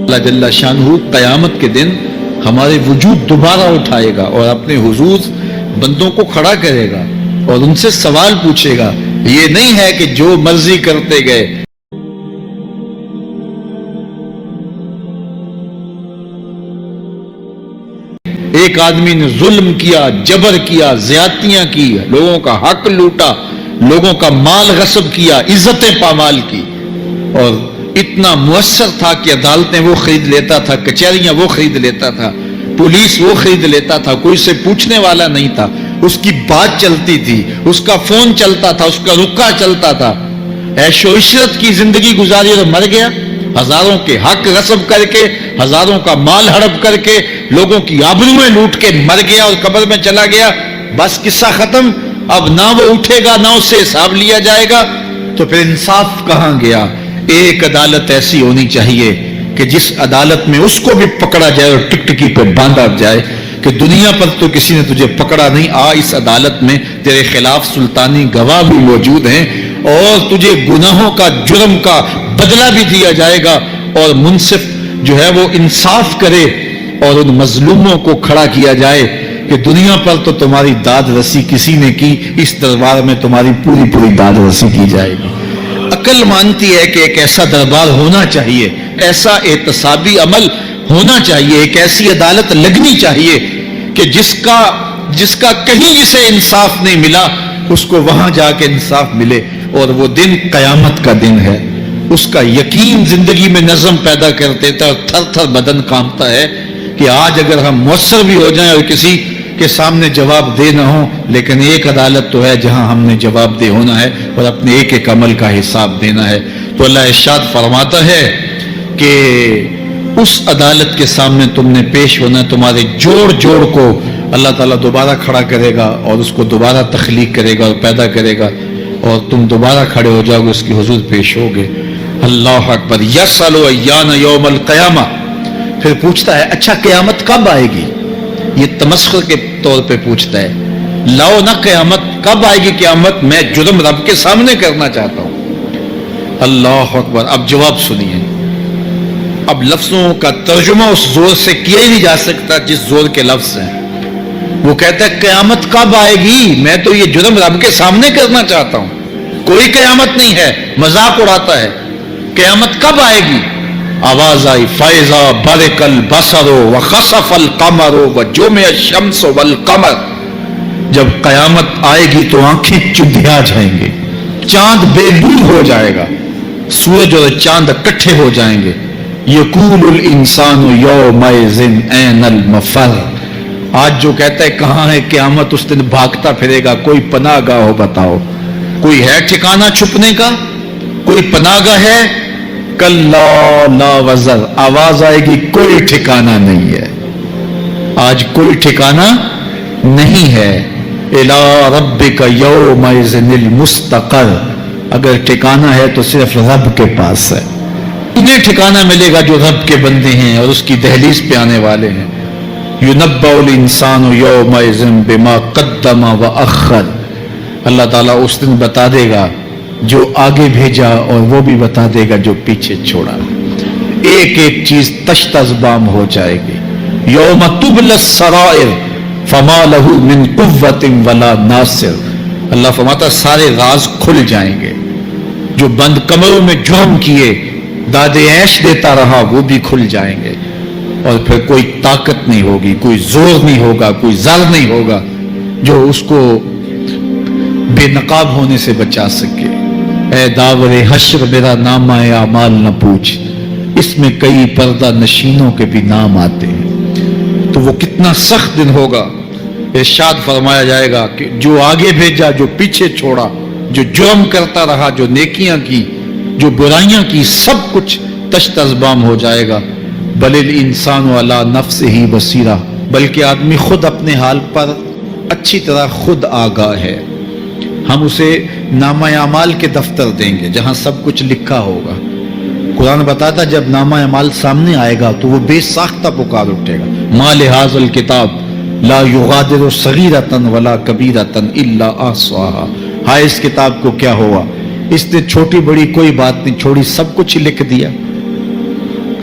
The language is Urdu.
اللہ جل شانہ قیامت کے دن ہمارے وجود دوبارہ اٹھائے گا اور اپنے حضور بندوں کو کھڑا کرے گا اور ان سے سوال پوچھے گا. یہ نہیں ہے کہ جو مرضی کرتے گئے. ایک آدمی نے ظلم کیا، جبر کیا، زیادتیاں کی، لوگوں کا حق لوٹا، لوگوں کا مال غصب کیا، عزتیں پامال کی، اور اتنا مؤثر تھا کہ عدالتیں وہ خرید لیتا تھا، کچہریاں وہ خرید لیتا تھا، پولیس وہ خرید لیتا تھا، کوئی سے پوچھنے والا نہیں تھا، اس کی بات چلتی تھی، اس کا فون چلتا تھا، اس کا رکا چلتا تھا، عیش و عشرت کی زندگی گزاری اور مر گیا. ہزاروں کے حق غصب کر کے، ہزاروں کا مال ہڑپ کر کے، لوگوں کی آبروئیں لوٹ کے مر گیا اور قبر میں چلا گیا. بس قصہ ختم. اب نہ وہ اٹھے گا نہ اس سے حساب لیا جائے گا. تو پھر انصاف کہاں گیا؟ ایک عدالت ایسی ہونی چاہیے کہ جس عدالت میں اس کو بھی پکڑا جائے اور ٹکٹکی پہ باندھا جائے کہ دنیا پر تو کسی نے تجھے پکڑا نہیں، آ اس عدالت میں تیرے خلاف سلطانی گواہ بھی موجود ہیں اور تجھے گناہوں کا، جرم کا بدلہ بھی دیا جائے گا، اور منصف جو ہے وہ انصاف کرے اور ان مظلوموں کو کھڑا کیا جائے کہ دنیا پر تو تمہاری داد رسی کسی نے کی، اس دربار میں تمہاری پوری پوری داد رسی کی جائے گی. عقل مانتی ہے کہ ایک ایسا دربار ہونا چاہیے، ایسا احتسابی عمل ہونا چاہیے، ایک ایسی عدالت لگنی چاہیے کہ جس کا کہیں اسے انصاف نہیں ملا اس کو وہاں جا کے انصاف ملے. اور وہ دن قیامت کا دن ہے. اس کا یقین زندگی میں نظم پیدا کر دیتا ہے اور تھر تھر بدن کانپتا ہے کہ آج اگر ہم مؤثر بھی ہو جائیں اور کسی کے سامنے جواب دے نہ ہو، لیکن ایک عدالت تو ہے جہاں ہم نے جواب دہ ہونا ہے اور اپنے ایک ایک عمل کا حساب دینا ہے. تو اللہ ارشاد فرماتا ہے کہ اس عدالت کے سامنے تم نے پیش ہونا ہے. تمہارے جوڑ جوڑ کو اللہ تعالیٰ دوبارہ کھڑا کرے گا اور اس کو دوبارہ تخلیق کرے گا اور پیدا کرے گا، اور تم دوبارہ کھڑے ہو جاؤ گے، اس کی حضور پیش ہوگے. اللہ اکبر. یسأل ایان یوم القیامہ. پھر پوچھتا ہے اچھا قیامت کب آئے گی؟ یہ تمسخر کے طور پہ پوچھتا ہے. لاؤ نہ قیامت کب آئے گی قیامت، میں جرم رب کے سامنے کرنا چاہتا ہوں. اللہ اکبر. اب جواب سنیے. اب لفظوں کا ترجمہ اس زور سے کیا ہی نہیں جا سکتا جس زور کے لفظ ہیں. وہ کہتا ہے قیامت کب آئے گی، میں تو یہ جرم رب کے سامنے کرنا چاہتا ہوں. کوئی قیامت نہیں ہے، مذاق اڑاتا ہے. قیامت کب آئے گی؟ آواز آئی فائزہ برق البصر وخسف القمر وجمع الشمس والقمر. جب قیامت آئے گی تو آنکھیں چندھیا جائیں گے، چاند بے نور ہو جائے گا، سورج اور چاند اکٹھے ہو جائیں گے. یقول الانسان یومئذ این المفر. آج جو کہتا ہے کہاں ہے قیامت، اس دن بھاگتا پھرے گا. کوئی پناہ گاہ ہو بتاؤ، کوئی ہے ٹھکانہ چھپنے کا، کوئی پناہ گاہ ہے؟ کلا لا وزر. آواز آئے گی کوئی ٹھکانہ نہیں ہے. آج کوئی ٹھکانہ نہیں ہے. الی ربک یومئذ المستقر. اگر ٹھکانہ ہے تو صرف رب کے پاس ہے. انہیں ٹھکانہ ملے گا جو رب کے بندے ہیں اور اس کی دہلیز پہ آنے والے ہیں. یُنَبَّأُ الْإِنسَانُ يَوْمَئِذٍ بِمَا قَدَّمَ وَأَخَّرَ. اللہ تعالیٰ اس دن بتا دے گا جو آگے بھیجا اور وہ بھی بتا دے گا جو پیچھے چھوڑا. ایک ایک چیز تشت ازبام ہو جائے گی. یوم تبلی السرائر فما له من قوت ولا ناصر. اللہ فرماتا سارے راز کھل جائیں گے. جو بند کمروں میں جرم کیے، داد عیش دیتا رہا، وہ بھی کھل جائیں گے. اور پھر کوئی طاقت نہیں ہوگی، کوئی زور نہیں ہوگا، کوئی زر نہیں ہوگا جو اس کو بے نقاب ہونے سے بچا سکے. اے داور حشر میرا نامہ اعمال نہ پوچھ، اس میں کئی پردہ نشینوں کے بھی نام آتے ہیں. تو وہ کتنا سخت دن ہوگا. ارشاد فرمایا جائے گا کہ جو آگے بھیجا، جو پیچھے چھوڑا، جو جرم کرتا رہا، جو نیکیاں کی، جو برائیاں کی، سب کچھ تشت ازبام ہو جائے گا. بل الانسان علی نفسہ بصیرہ. بلکہ آدمی خود اپنے حال پر اچھی طرح خود آگاہ ہے. ہم اسے نامہ اعمال کے دفتر دیں گے جہاں سب کچھ لکھا ہوگا. قرآن بتاتا جب نامہ اعمال سامنے آئے گا تو وہ بے ساختہ پکار اٹھے گا. ما لہذا الکتاب لا یغادر صغیرۃ ولا کبیرۃ الا احصاها. ہائے اس کتاب کو کیا ہوا، اس نے چھوٹی بڑی کوئی بات نہیں چھوڑی، سب کچھ لکھ دیا.